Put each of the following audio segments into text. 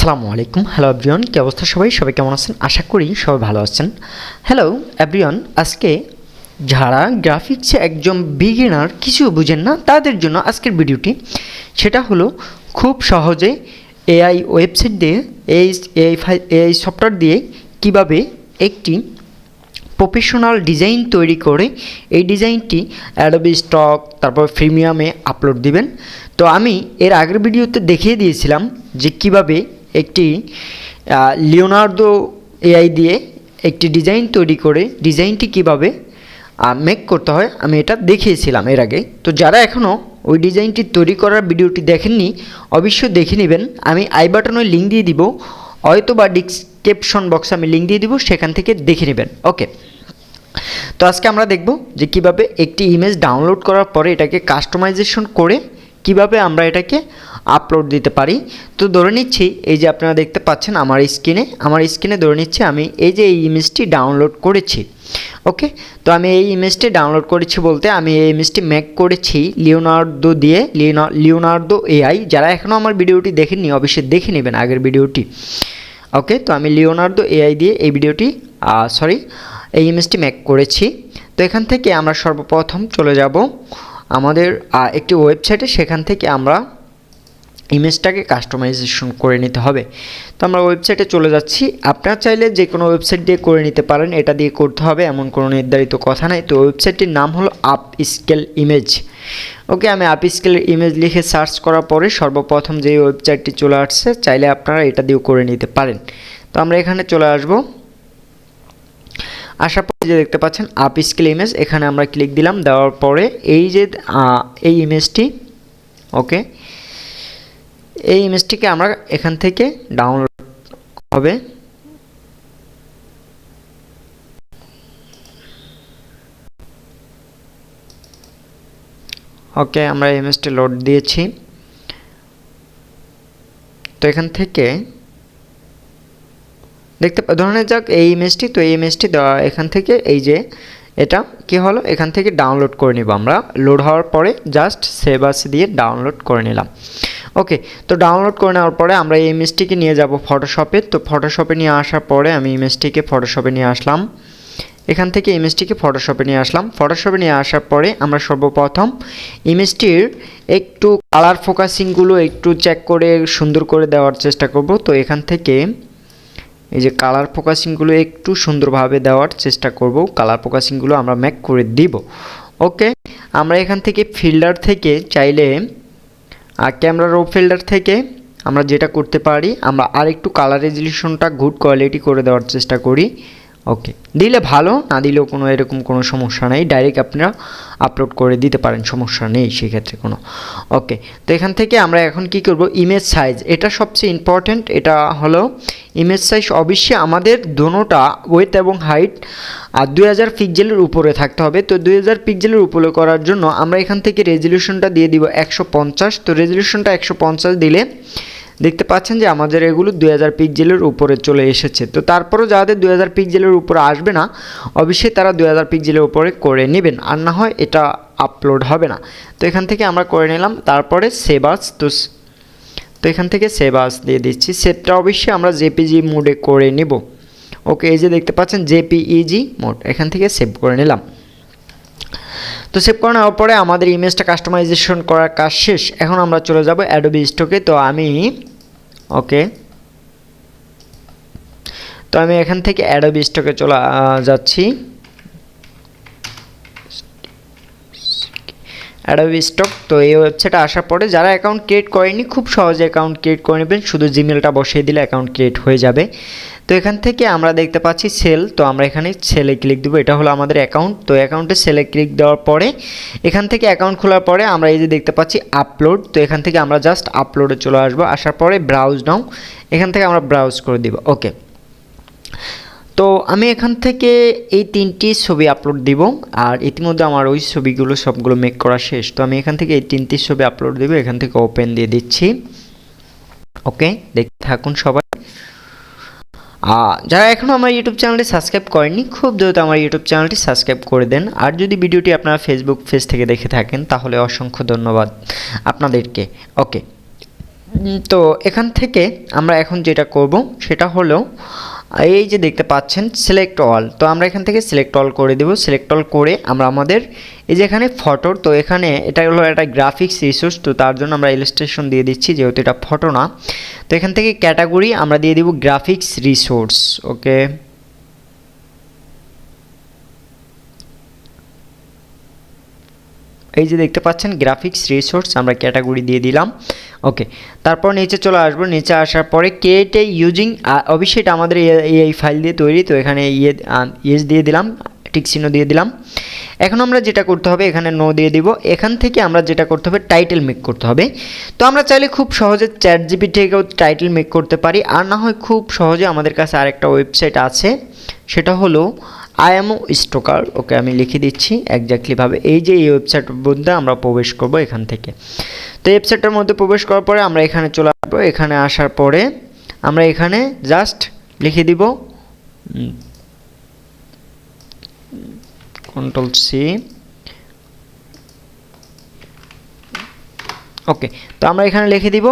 আসসালামু আলাইকুম। Hello everyone, কি অবস্থা সবাই কেমন আছেন? আশা করি সবাই ভালো আছেন। হ্যালো এভরিওয়ান, আজকে যারা গ্রাফিক্সে একজন বিগিনার কিছু বুঝেন না তাদের জন্য আজকের ভিডিওটি, সেটা হলো খুব সহজে এআই ওয়েবসাইট দিয়ে এআই সফটওয়্যার দিয়ে কিভাবে একটি প্রফেশনাল ডিজাইন তৈরি করে এই ডিজাইনটি অ্যাডোবি স্টক তারপর প্রিমিয়ামে আপলোড দিবেন। তো আমি এর আগের ভিডিওতে দেখিয়ে দিয়েছিলাম যে কিভাবে একটি লিওনার্দো এআই দিয়ে একটি ডিজাইন তৈরি করে ডিজাইনটি কিভাবে মেক করতে হয় আমি এটা দেখিয়েছিলাম এর আগে। তো যারা এখনও ওই ডিজাইনটি তৈরি করার ভিডিওটি দেখেননি অবশ্যই দেখে নেবেন। আমি আই বাটনে লিঙ্ক দিয়ে দিব, হয়তো বা ডিসক্রিপশন বক্সে আমি লিঙ্ক দিয়ে দিব, সেখান থেকে দেখে নেবেন। ওকে, তো আজকে আমরা দেখব যে কিভাবে একটি ইমেজ ডাউনলোড করার পরে এটাকে কাস্টমাইজেশন করে কিভাবে আমরা এটাকে আপলোড দিতে পারি। তো ধরে নিচ্ছি এই যে আপনারা দেখতে পাচ্ছেন আমার স্ক্রিনে ধরে নিচ্ছি আমি এই যে এই ইমেজটি ডাউনলোড করেছি। ওকে, তো আমি এই ইমেজটি ডাউনলোড করেছি বলতে আমি এই ইমেজটি মেক করেছি লিওনার্দো দিয়ে, লিওনার্দো এআই। যারা এখনও আমার ভিডিওটি দেখেননি অবশ্যই দেখে নেবেন আগের ভিডিওটি। ওকে, তো আমি লিওনার্দো এআই দিয়ে এই ভিডিওটি এই ইমেজটি মেক করেছি। তো এখান থেকে আমরা সর্বপ্রথম চলে যাব আমাদের একটি ওয়েবসাইটে, সেখান থেকে আমরা ইমেজটাকে কাস্টমাইজেশন করে নিতে হবে। তো আমরা ওয়েবসাইটে চলে যাচ্ছি। আপনারা চাইলে যে কোনো ওয়েবসাইট দিয়ে করে নিতে পারেন, এটা দিয়ে করতে হবে এমন কোনো নির্ধারিত কথা নাই। তো ওয়েবসাইটটির নাম হলো আপস্কেল ইমেজ। ওকে, আমি আপস্কেল ইমেজ লিখে সার্চ করার পরে সর্বপ্রথম যে ওয়েবসাইটটি চলে আসছে, চাইলে আপনারা এটা দিয়েও করে নিতে পারেন। তো আমরা এখানে চলে আসব। আসার পরে যে দেখতে পাচ্ছেন আপস্কেল ইমেজ, এখানে আমরা ক্লিক দিলাম। দেওয়ার পরে এই যে এই ইমেজটি, ওকে, এই ইমেজটিকে আমরা এখান থেকে ডাউনলোড হবে। ওকে, আমরা ইমেজটি লোড দিয়েছি। তো এখান থেকে ধরে যাক এই ইমেজটি, তো এই ইমেজটি এখান থেকে এই যে এটা কি হলো, এখান থেকে ডাউনলোড করে নিব আমরা। লোড হওয়ার পরে জাস্ট সেভ আস দিয়ে ডাউনলোড করে নিলাম। ওকে, তো ডাউনলোড করে নেওয়ার পরে আমরা এই ইমেজটিকে নিয়ে যাব ফটোশপে। তো ফটোশপে নিয়ে আসার পরে আমি ইমেজটিকে ফটোশপে নিয়ে আসলাম। এখান থেকে ইমেজটিকে ফটোশপে নিয়ে আসলাম। ফটোশপে নিয়ে আসার পরে আমরা সর্বপ্রথম ইমেজটির একটু কালার ফোকাসিংগুলো একটু চেক করে সুন্দর করে দেওয়ার চেষ্টা করব। তো এখান থেকে এই যে কালার ফোকাসিংগুলো একটু সুন্দরভাবে দেওয়ার চেষ্টা করব। কালার ফোকাসিংগুলো আমরা মেক করে দিব। ওকে, আমরা এখান থেকে ফিল্টার থেকে চাইলে ক্যামেরা রো ফিল্টার থেকে আমরা যেটা করতে পারি, আমরা আর একটু কালার রেজলিউশনটা গুড কোয়ালিটি করে দেওয়ার চেষ্টা করি। ওকে, দিলে ভালো, না দিলেও কোনো এরকম কোনো সমস্যা নেই, ডাইরেক্ট আপনারা আপলোড করে দিতে পারেন, সমস্যা নেই সেক্ষেত্রে কোনো। ওকে, তো এখান থেকে আমরা এখন কি করব, ইমেজ সাইজ, এটা সবচেয়ে ইম্পর্ট্যান্ট। এটা হলো ইমেজ সাইজ অবশ্যই আমাদের দোনোটা উইথ এবং হাইট 2000 পিক্সেলের উপরে থাকতে হবে। তো 2000 পিক্সেলের উপরে করার জন্য আমরা এখান থেকে রেজলিউশনটা দিয়ে দিব 150। তো রেজলিউশনটা 150 দিলে দেখতে পাচ্ছেন যে আমাদের এগুলো 2000 পিক্সেলের উপরে চলে এসেছে। তো তারপরও যাদের 2000 পিক্সেলের উপরে আসবে না অবশ্যই তারা 2000 পিক্সেলের উপরে করে নেবেন, আর না হয় এটা আপলোড হবে না। তো এখান থেকে আমরা করে নিলাম। তারপরে সেভ আস, তো এখান থেকে সেভ আস দিয়ে দিচ্ছি। সেভটা অবশ্যই আমরা জেপিজি মোডে করে নেব। ওকে, এই যে দেখতে পাচ্ছেন জেপিইজি মোড, এখান থেকে সেভ করে নিলাম। তো সেভ করে নেওয়ার পরে আমাদের ইমেজটা কাস্টমাইজেশন করার কাজ শেষ। এখন আমরা চলে যাব অ্যাডোবি স্টকে। তো আমি এখান থেকে অ্যাডোবি স্টকে চলে যাচ্ছি। অ্যাডোবি স্টক, তো এই ওয়েবসাইটে আসার পরে যারা অ্যাকাউন্ট ক্রিয়েট করেনি খুব সহজে অ্যাকাউন্ট ক্রিয়েট করে নেবেন, শুধু জিমেলটা বসিয়ে দিলে অ্যাকাউন্ট ক্রিয়েট হয়ে যাবে। তো এখান থেকে আমরা দেখতে পাচ্ছি সেল, তো আমরা এখানে সেলে ক্লিক দেবো। এটা হলো আমাদের অ্যাকাউন্ট। তো অ্যাকাউন্টে সেলে ক্লিক দেওয়ার পরে এখান থেকে অ্যাকাউন্ট খোলার পরে আমরা এই যে দেখতে পাচ্ছি আপলোড, তো এখান থেকে আমরা জাস্ট আপলোডে চলে আসবো। আসার পরে ব্রাউজ নাও, এখান থেকে আমরা ব্রাউজ করে দিব। ওকে, তো আমি এখান থেকে এই 3টি ছবি আপলোড দিব, আর ইতিমধ্যে আমার ওই ছবিগুলো সবগুলো মেক করা শেষ। তো আমি এখান থেকে এই 3টি ছবি আপলোড দিব, এখান থেকে ওপেন দিয়ে দিচ্ছি। ওকে, দেখতে থাকুন সবাই। যারা এখনও আমার ইউটিউব চ্যানেলটি সাবস্ক্রাইব করেননি খুব দ্রুত আমার ইউটিউব চ্যানেলটি সাবস্ক্রাইব করে দেন। আর যদি ভিডিওটি আপনারা ফেসবুক পেজ থেকে দেখে থাকেন তাহলে অসংখ্য ধন্যবাদ আপনাদেরকে। ওকে, তো এখান থেকে আমরা এখন যেটা করব সেটা হলো এই যে দেখতে পাচ্ছেন সিলেক্ট অল, তো আমরা এখান থেকে সিলেক্ট অল করে দেব। সিলেক্ট অল করে আমরা আমাদের এই যে এখানে ফটো, তো এখানে এটা হলো একটা গ্রাফিক্স রিসোর্স, তো তার জন্য আমরা ইলাস্ট্রেশন দিয়ে দিচ্ছি যেহেতু এটা ফটো না। তো এখান থেকে ক্যাটাগরি আমরা দিয়ে দিব গ্রাফিক্স রিসোর্স। ওকে, এই যে দেখতে পাচ্ছেন গ্রাফিক্স রিসোর্স, আমরা ক্যাটাগরি দিয়ে দিলাম। ওকে, তারপর নিচে চলে আসবো। নিচে আসার পরে ক্রিয়েট এ ইউজিং, অবশ্যই এটা আমাদের এই ফাইল দিয়ে তৈরি, তো এখানে ইয়েস দিয়ে দিলাম, টিক চিহ্ন দিয়ে দিলাম। এখন আমরা যেটা করতে হবে এখানে নো দিয়ে দিব। এখান থেকে আমরা যেটা করতে হবে টাইটেল মেক করতে হবে। তো আমরা চাইলে খুব সহজে চ্যাট জিপিটি থেকেও টাইটেল মেক করতে পারি, আর না হয় খুব সহজে আমাদের কাছে আরেকটা ওয়েবসাইট আছে, সেটা হলো আইএমও স্টকার। ওকে, আমি লিখে দিচ্ছি একজাক্টলিভাবে। এই যে এই ওয়েবসাইটের মধ্যে আমরা প্রবেশ করব এখান থেকে। তো এই ওয়েবসাইটের মধ্যে প্রবেশ করার পরে আমরা এখানে চলে আসবো। এখানে আসার পরে আমরা এখানে জাস্ট লিখে দিব Ctrl+C। ওকে, তো আমরা এখানে লিখে দিব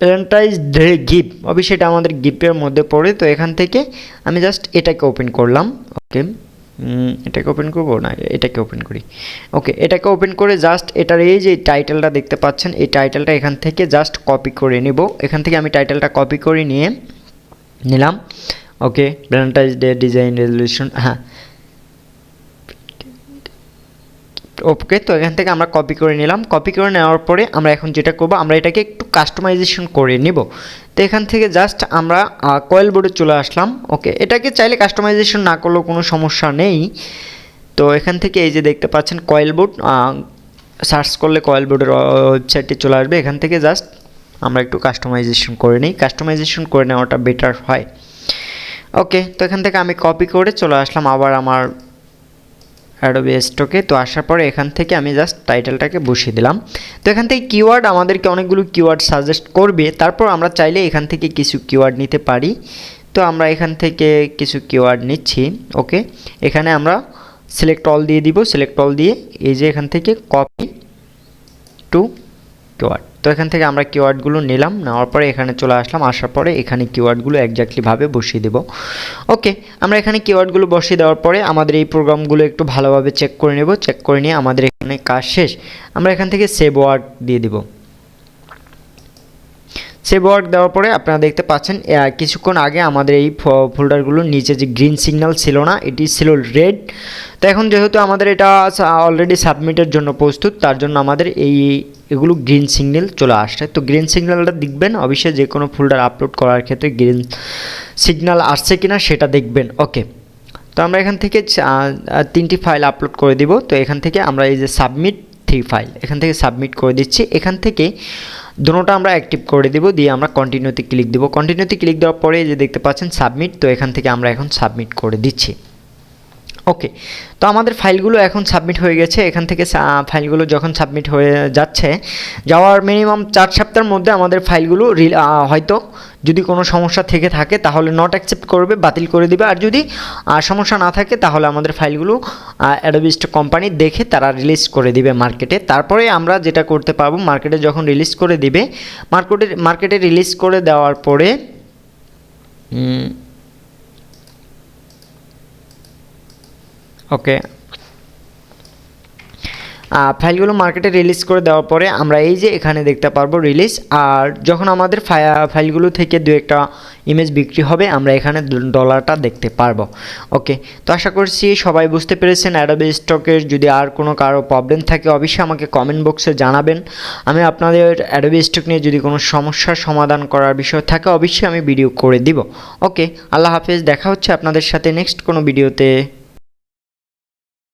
ভ্যালেন্টাইন্স ডে গিফট, অবশ্যই এটা আমাদের গিফটের মধ্যে পড়ে। তো এখান থেকে আমি জাস্ট এটাকে ওপেন করলাম। ওকে, এটাকে ওপেন করবো না, এটাকে ওপেন করি। ওকে, এটাকে ওপেন করে জাস্ট এটার এই যে টাইটেলটা দেখতে পাচ্ছেন, এই টাইটেলটা এখান থেকে জাস্ট কপি করে নেব। এখান থেকে আমি টাইটেলটা কপি করে নিয়ে নিলাম। ওকে, ভ্যালেন্টাইন্স ডে ডিজাইন রেজলিউশন, হ্যাঁ ওকে। তো এখান থেকে আমরা কপি করে নিলাম। কপি করে নেওয়ার পরে আমরা এখন যেটা করব, আমরা এটাকে একটু কাস্টমাইজেশন করে নেব। তো এখান থেকে জাস্ট আমরা কয়েল বোর্ডে চলে আসলাম। ওকে, এটাকে চাইলে কাস্টমাইজেশন না করলেও কোনো সমস্যা নেই। তো এখান থেকে এই যে দেখতে পাচ্ছেন কয়েল বোর্ড, সার্চ করলে কয়েল বোর্ডের ওয়েবসাইটটি চলে আসবে। এখান থেকে জাস্ট আমরা একটু কাস্টমাইজেশন করে নিই, কাস্টমাইজেশন করে নেওয়াটা বেটার হয়। ওকে, তো এখান থেকে আমি কপি করে চলে আসলাম আবার আমার অ্যাডোবি স্টকে। তো আসার পরে এখান থেকে আমি জাস্ট টাইটেলটাকে বসিয়ে দিলাম। তো এখান থেকে কিওয়ার্ড আমাদেরকে অনেকগুলো কিওয়ার্ড সাজেস্ট করবে, তারপর আমরা চাইলে এখান থেকে কিছু কিওয়ার্ড নিতে পারি। তো আমরা এখান থেকে কিছু কিওয়ার্ড নিচ্ছি। ওকে, এখানে আমরা সিলেক্ট অল দিয়ে দিব। সিলেক্ট অল দিয়ে এই যে এখান থেকে কপি টু কিওয়ার্ড, তো এখান থেকে আমরা কিওয়ার্ডগুলো নিলাম। নেওয়ার পরে এখানে চলে আসলাম। আসার পরে এখানে কিওয়ার্ডগুলো একজাক্টলিভাবে বসিয়ে দেব। ওকে, আমরা এখানে কিওয়ার্ডগুলো বসিয়ে দেওয়ার পরে আমাদের এই প্রোগ্রামগুলো একটু ভালোভাবে চেক করে নেব। চেক করে নিয়ে আমাদের এখানে কাজ শেষ। আমরা এখান থেকে সেভ ওয়ার্ক দিয়ে দিব। সেভ ওয়ার্ক দেওয়ার পরে আপনারা দেখতে পাচ্ছেন কিছুক্ষণ আগে আমাদের এই ফোল্ডারগুলোর নিচে যে গ্রিন সিগন্যাল ছিল না, এটি ছিল রেড। তো এখন যেহেতু আমাদের এটা অলরেডি সাবমিটের জন্য প্রস্তুত, তার জন্য আমাদের এগুলো গ্রিন সিগন্যাল চলে আসছে। তো গ্রিন সিগন্যালটা দেখবেন, অবশ্যই যে কোনো ফোল্ডার আপলোড করার ক্ষেত্রে গ্রিন সিগন্যাল আসছে কিনা সেটা দেখবেন। ওকে, তো আমরা এখান থেকে 3টি ফাইল আপলোড করে দিব। তো এখান থেকে আমরা এই যে সাবমিট 3 ফাইল এখান থেকে সাবমিট করে দিচ্ছি। এখান থেকে দুটোটা আমরা অ্যাক্টিভ করে দিব, দিয়ে আমরা কন্টিনিউতে ক্লিক দেব। কন্টিনিউতে ক্লিক দেওয়ার পরে যে দেখতে পাচ্ছেন সাবমিট, তো এখান থেকে আমরা এখন সাবমিট করে দিচ্ছি। ওকে, তো আমাদের ফাইলগুলো এখন সাবমিট হয়ে গেছে। এখান থেকে ফাইলগুলো যখন সাবমিট হয়ে যাচ্ছে, যাওয়ার মিনিমাম 4 সপ্তাহের মধ্যে আমাদের ফাইলগুলো হয়তো যদি কোনো সমস্যা থেকে থাকে তাহলে নট অ্যাকসেপ্ট করবে, বাতিল করে দিবে। আর যদি সমস্যা না থাকে তাহলে আমাদের ফাইলগুলো অ্যাডোবি স্টক কোম্পানি দেখে তারা রিলিজ করে দিবে মার্কেটে। তারপরে আমরা যেটা করতে পারবো, মার্কেটে যখন রিলিজ করে দিবে, মার্কেটে রিলিজ করে দেওয়ার পরে ওকে, ফাইলগুলো মার্কেটে রিলিজ করে দেওয়ার পরে আমরা এই যে এখানে দেখতে পারবো রিলিজ। আর যখন আমাদের ফাইলগুলো থেকে দু একটা ইমেজ বিক্রি হবে, আমরা এখানে ডলারটা দেখতে পারবো। ওকে, তো আশা করছি সবাই বুঝতে পেরেছেন অ্যাডোবি স্টকের। যদি আর কোনো কারো প্রবলেম থাকে অবশ্যই আমাকে কমেন্ট বক্সে জানাবেন। আমি আপনাদের অ্যাডোবি স্টক নিয়ে যদি কোনো সমস্যার সমাধান করার বিষয় থাকে অবশ্যই আমি ভিডিও করে দিব। ওকে, আল্লাহ হাফেজ, দেখা হচ্ছে আপনাদের সাথে নেক্সট কোনো ভিডিওতে।